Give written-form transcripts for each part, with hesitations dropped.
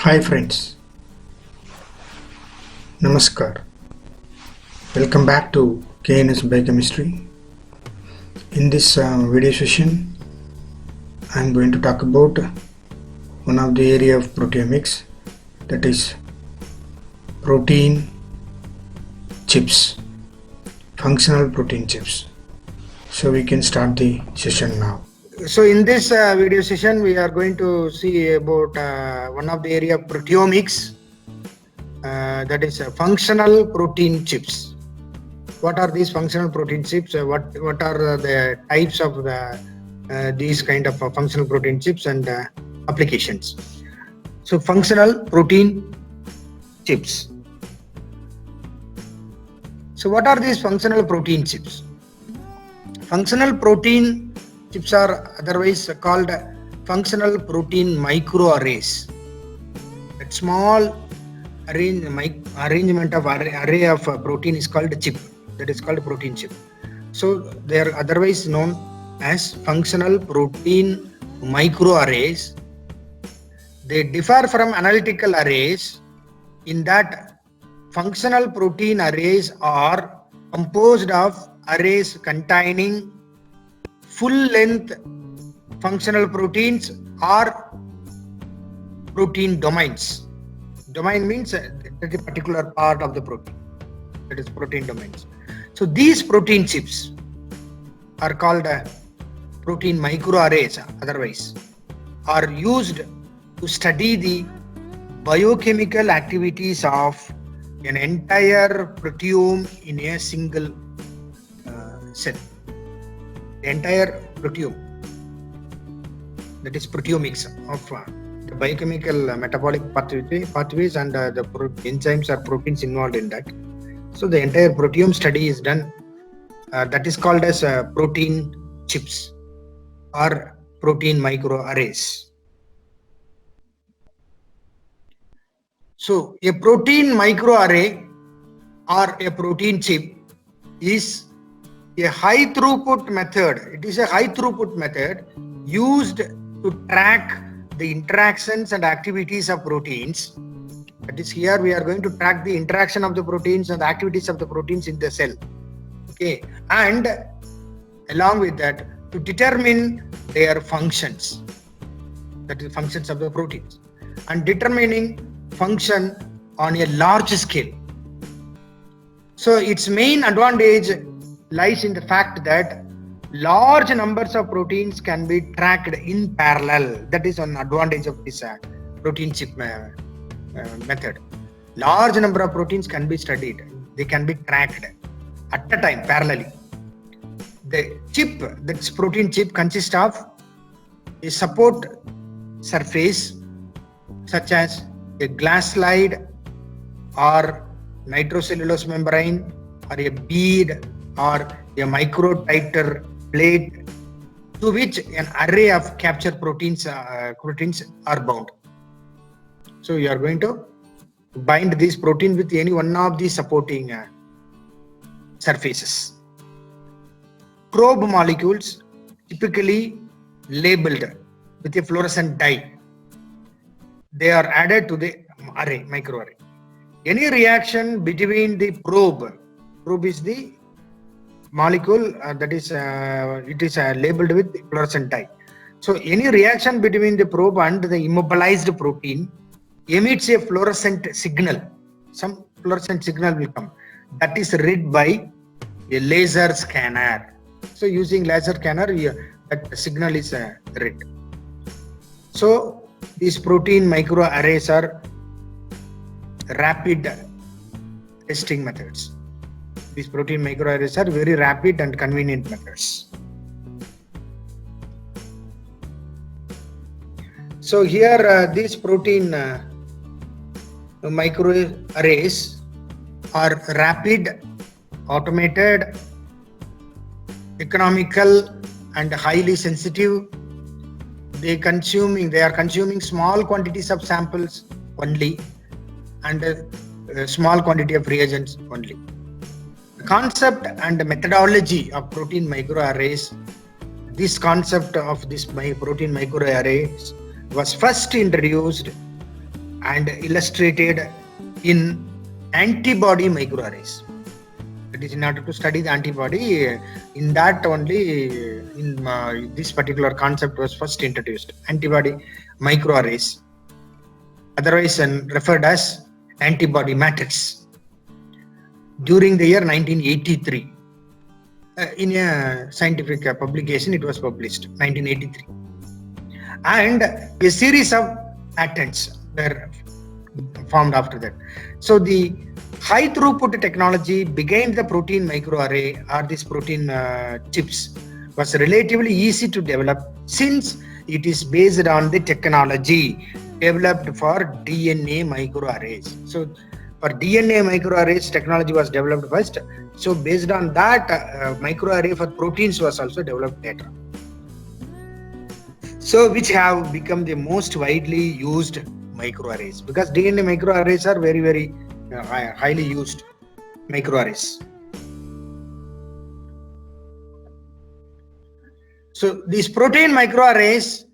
Hi friends, Namaskar. Welcome back to KNS Biochemistry. In this video session, I am going to talk about one of the area of proteomics, that is protein chips, functional protein chips. So we can start the session now. So in this video session, we are going to see about one of the area of proteomics, that is functional protein chips. What are these functional protein chips? What are the types of these kind of functional protein chips and applications? So functional protein chips. So what are these functional protein chips? Functional protein chips are otherwise called functional protein microarrays. That small arrangement of array of protein is called chip. That is called protein chip. So they are otherwise known as functional protein microarrays. They differ from analytical arrays in that functional protein arrays are composed of arrays containing full-length functional proteins or protein domains. Domain means that a particular part of the protein. That is protein domains. So these protein chips are called protein microarrays, otherwise, are used to study the biochemical activities of an entire proteome in a single cell. The entire proteome, that is proteomics of the biochemical metabolic pathways and the enzymes or proteins involved in that. So the entire proteome study is done. That is called as protein chips or protein microarrays. So a protein microarray or a protein chip is a high throughput method. It is a high throughput method used to track the interactions and activities of proteins. That is, here we are going to track the interaction of the proteins and the activities of the proteins in the cell. Okay, and along with that, to determine their functions, that is functions of the proteins, and determining function on a large scale. So its main advantage lies in the fact that large numbers of proteins can be tracked in parallel. That is an advantage of this protein chip method. Large number of proteins can be studied. They can be tracked at a time parallelly. The chip, this protein chip, consists of a support surface such as a glass slide or nitrocellulose membrane or a bead or a microtiter plate to which an array of captured proteins are bound. So you are going to bind this protein with any one of these supporting surfaces. Probe molecules typically labeled with a fluorescent dye. They are added to the array, microarray. Any reaction between the probe is the molecule that is it is labeled with fluorescent dye. So any reaction between the probe and the immobilized protein emits a fluorescent signal. Some fluorescent signal will come. That is read by a laser scanner. So using laser scanner, that signal is read. So these protein microarrays are rapid testing methods. These protein microarrays are very rapid and convenient methods. So here these protein microarrays are rapid, automated, economical, and highly sensitive. They are consuming small quantities of samples only and a small quantity of reagents only. The concept and methodology of protein microarrays, this concept of this protein microarrays was first introduced and illustrated in antibody microarrays. That is, in order to study the antibody, in that only this particular concept was first introduced, antibody microarrays, otherwise referred as antibody matrix. During the year 1983, in a scientific publication, it was published 1983, and a series of patents were formed after that. So the high throughput technology behind the protein microarray, or these protein chips, was relatively easy to develop since it is based on the technology developed for DNA microarrays. So for DNA microarrays, technology was developed first. So based on that, microarray for proteins was also developed later. So which have become the most widely used microarrays, because DNA microarrays are very, very highly used microarrays. So these protein microarrays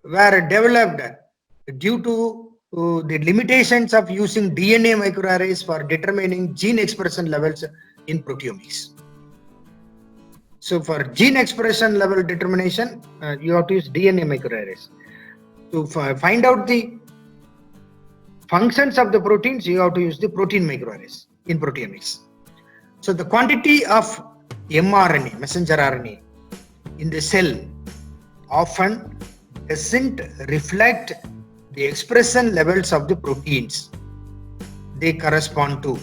were developed due to the limitations of using DNA microarrays for determining gene expression levels in proteomics. So for gene expression level determination, you have to use DNA microarrays. To find out the functions of the proteins, you have to use the protein microarrays in proteomics. So the quantity of mRNA, messenger RNA, in the cell often doesn't reflect the expression levels of the proteins they correspond to.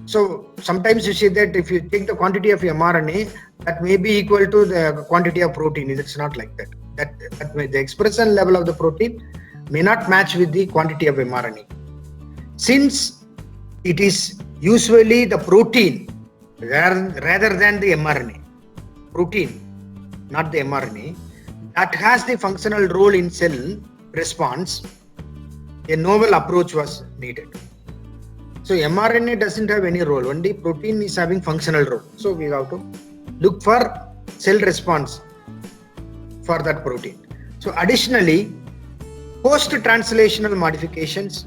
So sometimes you see that if you take the quantity of mRNA, that may be equal to the quantity of protein. It's not like that. That way, the expression level of the protein may not match with the quantity of mRNA. Since it is usually the protein rather than the mRNA, protein, not the mRNA, that has the functional role in cell response, a novel approach was needed. So mRNA doesn't have any role, only protein is having functional role. So we have to look for cell response for that protein. So additionally, post-translational modifications,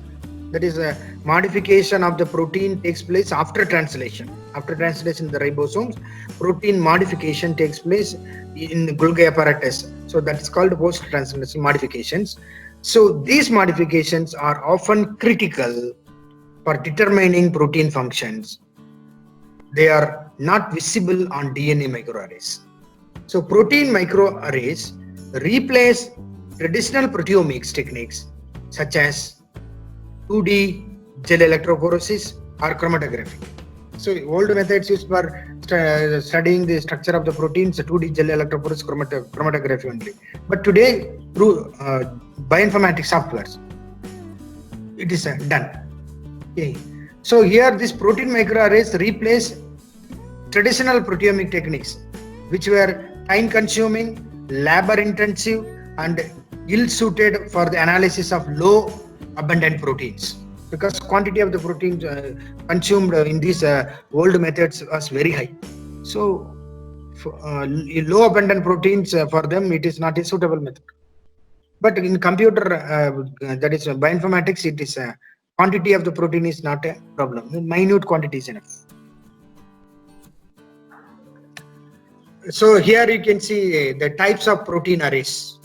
that is a modification of the protein, takes place after translation. After translation in the ribosomes, protein modification takes place in the Golgi apparatus. So that is called post-translational modifications. So these modifications are often critical for determining protein functions. They are not visible on DNA microarrays. So protein microarrays replace traditional proteomics techniques such as 2D gel electrophoresis or chromatography. So old methods used for studying the structure of the proteins, 2D gel electrophoresis, chromatography only. But today, through bioinformatics softwares, it is done. Okay. So here, this protein microarrays replace traditional proteomic techniques, which were time-consuming, labor-intensive, and ill-suited for the analysis of low-abundant proteins, because quantity of the proteins consumed in these old methods was very high. So low abundant proteins, for them it is not a suitable method. But in computer, that is bioinformatics, it is quantity of the protein is not a problem. Minute quantity is enough. So here you can see the types of protein arrays.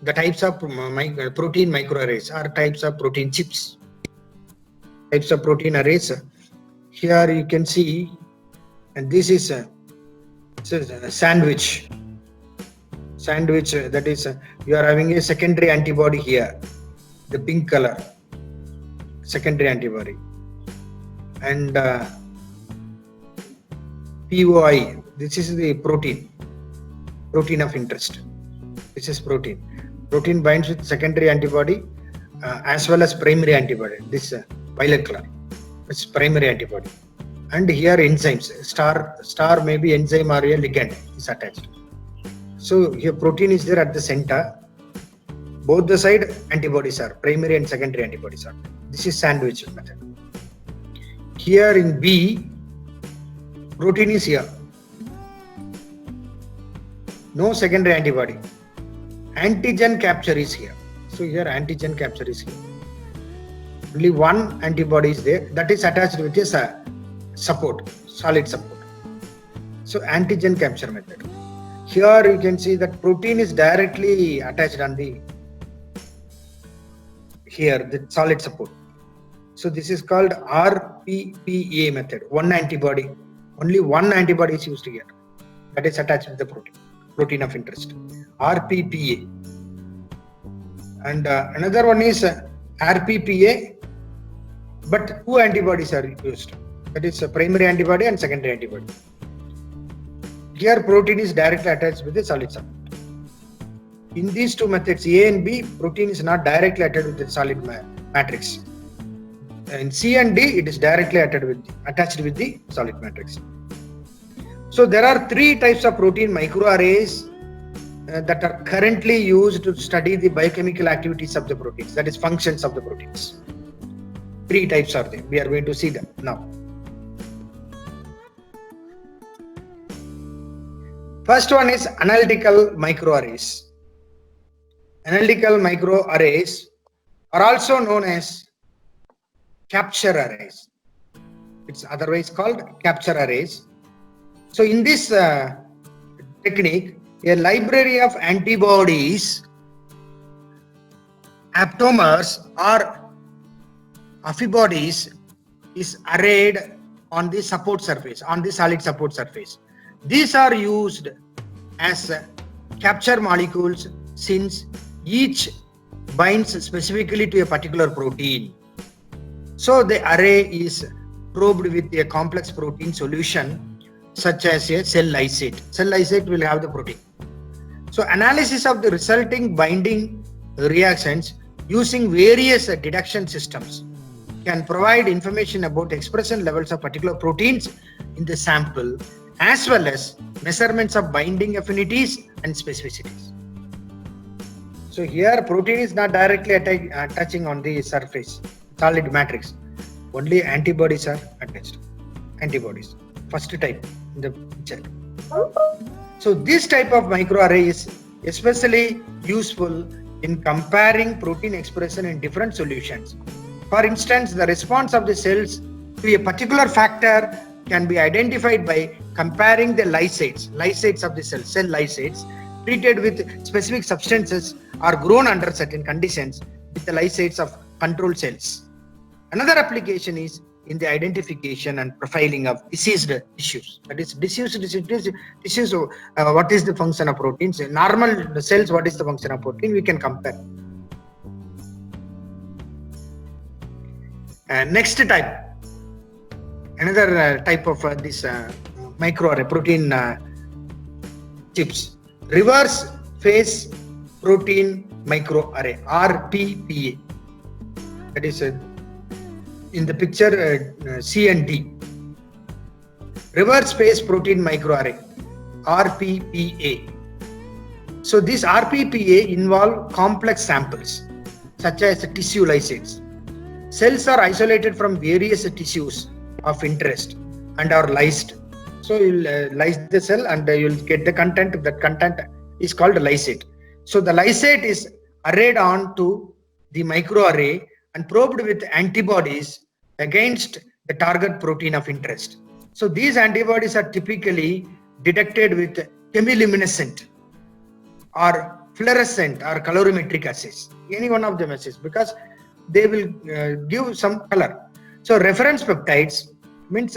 The types of protein microarrays are types of protein chips. Types of protein arrays. Here you can see, and this is a sandwich. Sandwich, that is, you are having a secondary antibody here, the pink color, secondary antibody, and POI. This is the protein of interest. This is protein. Protein binds with secondary antibody as well as primary antibody. This violet color, it's primary antibody. And here enzymes, star may be enzyme or a ligand is attached. So here protein is there at the center. Both the side antibodies are, primary and secondary antibodies are. This is sandwich method. Here in B, protein is here. No secondary antibody. Antigen capture is here. So here antigen capture is here. Only one antibody is there that is attached with a support, solid support. So antigen capture method. Here you can see that protein is directly attached on the solid support. So this is called RPPA method. One antibody, only one antibody is used here. That is attached with the protein of interest. RPPA. And another one is RPPA, but two antibodies are used. That is a primary antibody and secondary antibody. Here protein is directly attached with the solid support. In these two methods, A and B, protein is not directly attached with the solid matrix. In C and D, it is directly attached with the solid matrix. So there are three types of protein microarrays that are currently used to study the biochemical activities of the proteins, that is functions of the proteins. Three types are there. We are going to see them now. First one is analytical microarrays. Analytical microarrays are also known as capture arrays. It's otherwise called capture arrays. So in this technique, a library of antibodies, aptamers or amphibiodies is arrayed on the support surface, on the solid support surface. These are used as capture molecules since each binds specifically to a particular protein. So the array is probed with a complex protein solution such as a cell lysate. Cell lysate will have the protein. So analysis of the resulting binding reactions using various detection systems can provide information about expression levels of particular proteins in the sample, as well as measurements of binding affinities and specificities. So here protein is not directly touching on the surface, solid matrix. Only antibodies are attached. Antibodies, first type in the picture. So this type of microarray is especially useful in comparing protein expression in different solutions. For instance, the response of the cells to a particular factor can be identified by comparing the lysates of the cell lysates treated with specific substances or grown under certain conditions with the lysates of control cells. Another application is in the identification and profiling of diseased tissues. That is, diseased tissues, what is the function of proteins? Normal cells, what is the function of protein? We can compare. Next type, another type of this microarray protein chips, reverse phase protein microarray, RPPA. That is in the picture C and D. Reverse phase protein microarray, RPPA. So these RPPA involve complex samples such as tissue lysates. Cells are isolated from various tissues of interest and are lysed. So you'll lyse the cell and you'll get the content. That content is called lysate. So the lysate is arrayed on to the microarray and probed with antibodies against the target protein of interest. So these antibodies are typically detected with chemiluminescent or fluorescent or colorimetric assays. Any one of them assays, because they will give some color. So reference peptides means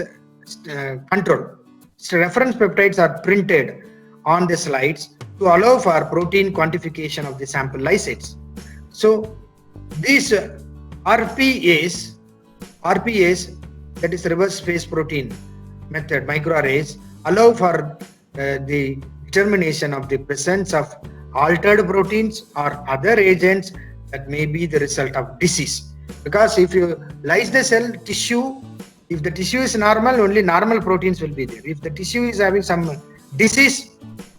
control. So reference peptides are printed on the slides to allow for protein quantification of the sample lysates. So these RPAs, that is reverse phase protein method microarrays, allow for the determination of the presence of altered proteins or other agents that may be the result of disease. Because if you lyse the cell tissue, if the tissue is normal, only normal proteins will be there. If the tissue is having some disease,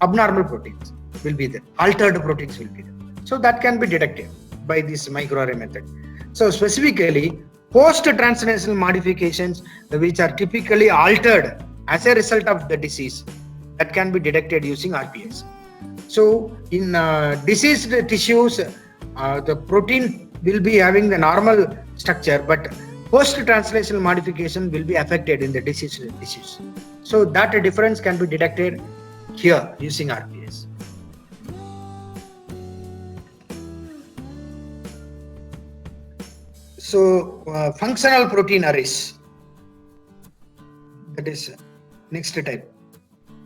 abnormal proteins will be there, altered proteins will be there. So that can be detected by this microarray method. So specifically, post-translational modifications which are typically altered as a result of the disease, that can be detected using RPAs. So in diseased tissues, the protein will be having the normal structure, but post-translational modification will be affected in the disease. So that difference can be detected here using RPS. So functional protein arrays, that is next type,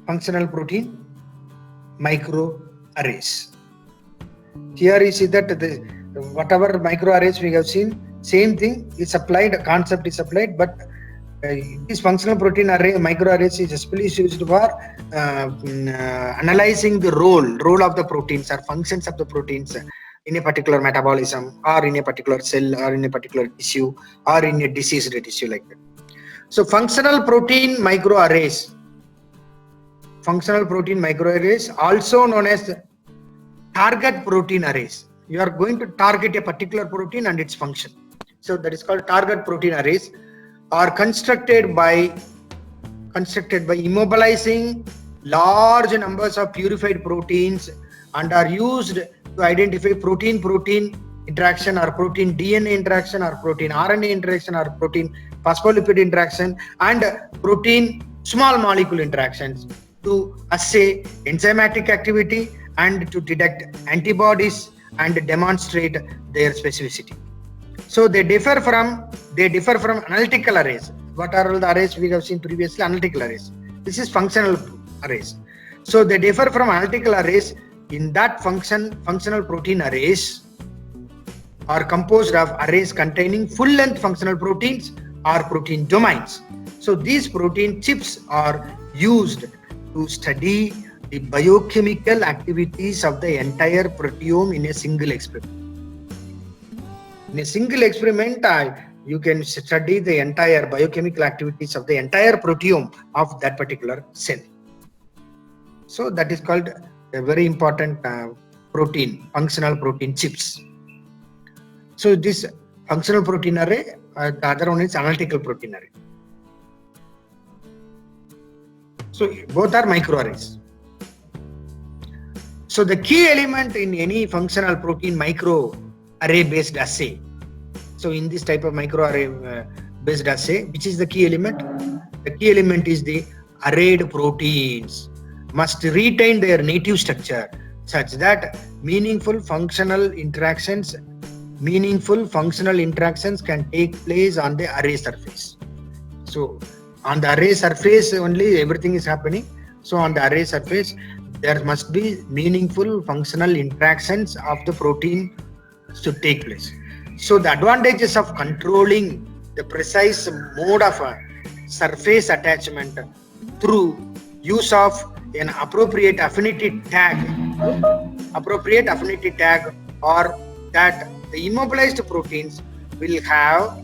functional protein microarrays. Here you see that whatever microarrays we have seen, same thing is applied, concept is applied, but this functional protein array microarrays is especially used for analyzing the role of the proteins or functions of the proteins in a particular metabolism, or in a particular cell, or in a particular tissue, or in a diseased tissue, like that. So functional protein microarrays, also known as target protein arrays. You are going to target a particular protein and its function. So that is called target protein arrays, are constructed by immobilizing large numbers of purified proteins, and are used to identify protein-protein interaction, or protein DNA interaction, or protein RNA interaction, or protein phospholipid interaction, and protein small molecule interactions to assay enzymatic activity and to detect antibodies and demonstrate their specificity. So they differ from analytical arrays. What are all the arrays we have seen previously? Analytical arrays. This is functional arrays. So they differ from analytical arrays in that functional protein arrays are composed of arrays containing full-length functional proteins or protein domains. So these protein chips are used to study the biochemical activities of the entire proteome in a single experiment. In a single experiment, you can study the entire biochemical activities of the entire proteome of that particular cell. So that is called a very important functional protein chips. So this functional protein array, the other one is analytical protein array. So both are microarrays. So the key element in any functional protein microarray based assay. So in this type of microarray based assay, which is the key element? The key element is the arrayed proteins must retain their native structure such that meaningful functional interactions can take place on the array surface. So on the array surface only everything is happening. So on the array surface there must be meaningful functional interactions of the protein to take place. So the advantages of controlling the precise mode of surface attachment through use of an appropriate affinity tag, or that the immobilized proteins will have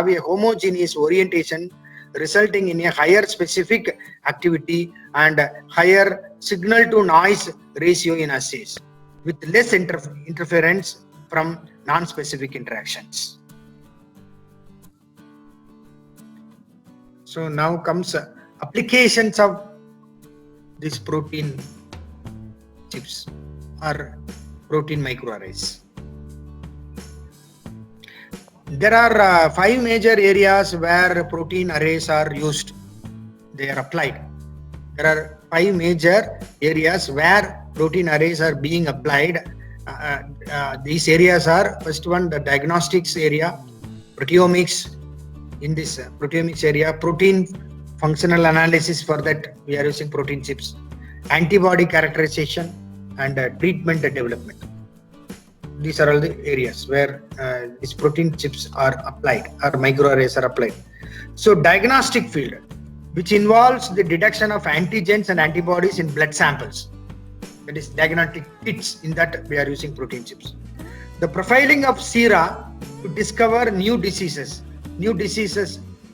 a homogeneous orientation, resulting in a higher specific activity and higher signal to noise ratio in assays, with less interference from non-specific interactions. So now comes applications of these protein chips or protein microarrays. There are 5 major areas where protein arrays are used. They are applied. There are 5 major areas where protein arrays are being applied. These areas are, first one, the diagnostics area, proteomics. In this proteomics area, protein functional analysis, for that we are using protein chips, antibody characterization, and treatment development. These are all the areas where these protein chips are applied, or microarrays are applied. So diagnostic field, which involves the detection of antigens and antibodies in blood samples, that is diagnostic kits, in that we are using protein chips. The profiling of sera to discover new disease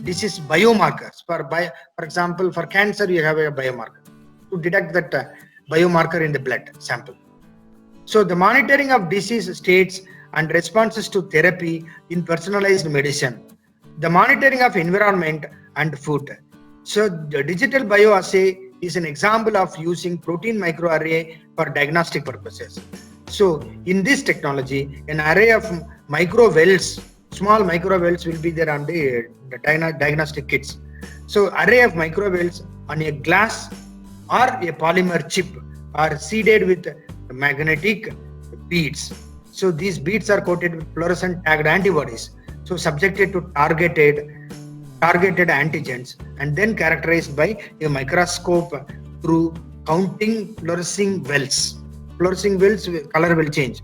biomarkers. For example, for cancer you have a biomarker to detect that biomarker in the blood sample. So the monitoring of disease states and responses to therapy in personalized medicine, the monitoring of environment and food. So the digital bioassay is an example of using protein microarray for diagnostic purposes. So in this technology, an array of micro wells, small micro wells will be there on the diagnostic kits. So array of micro wells on a glass or a polymer chip are seeded with magnetic beads. So these beads are coated with fluorescent tagged antibodies, so subjected to targeted antigens, and then characterized by a microscope through counting fluorescing wells. Fluorescing wells color will change,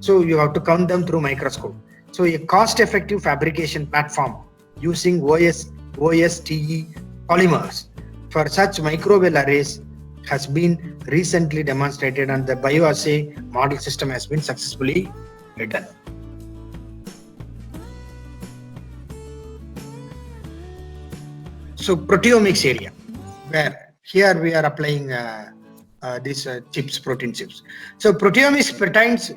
so you have to count them through microscope. So a cost-effective fabrication platform using OSTE polymers for such microwell arrays has been recently demonstrated, and the bioassay model system has been successfully done. So proteomics area, where here we are applying these protein chips. So proteomics pertains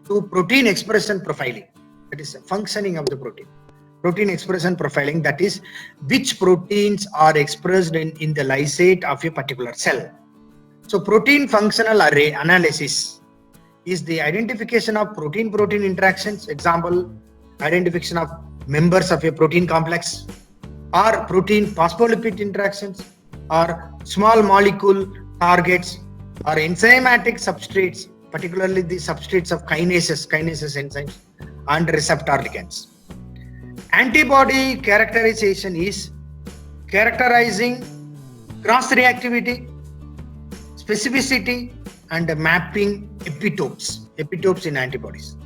to protein expression profiling, that is functioning of the protein. Protein expression profiling, that is which proteins are expressed in the lysate of a particular cell. So protein functional array analysis is the identification of protein-protein interactions, example, identification of members of a protein complex, or protein phospholipid interactions, or small molecule targets, or enzymatic substrates, particularly the substrates of kinases enzymes, and receptor ligands. Antibody characterization is characterizing cross-reactivity, specificity, and mapping epitopes in antibodies.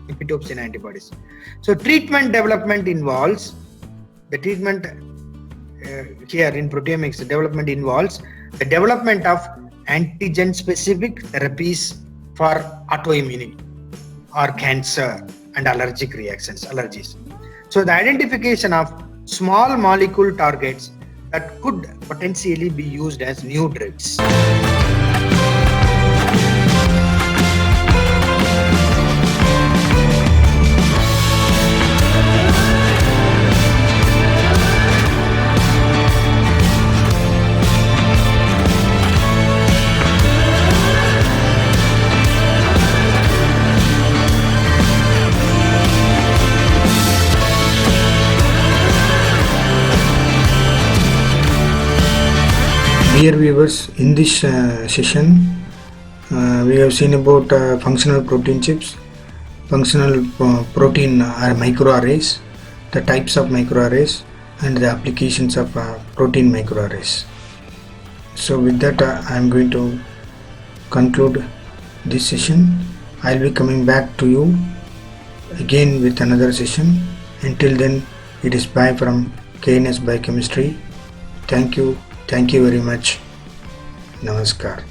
So treatment development involves here in proteomics, the development involves the development of antigen-specific therapies for autoimmunity or cancer and allergies. So the identification of small molecule targets that could potentially be used as new drugs. Dear viewers, in this session we have seen about functional protein chips, functional protein microarrays, the types of microarrays, and the applications of protein microarrays. So with that I am going to conclude this session. I will be coming back to you again with another session. Until then, it is bye from KNS Biochemistry. Thank you very much. Namaskar.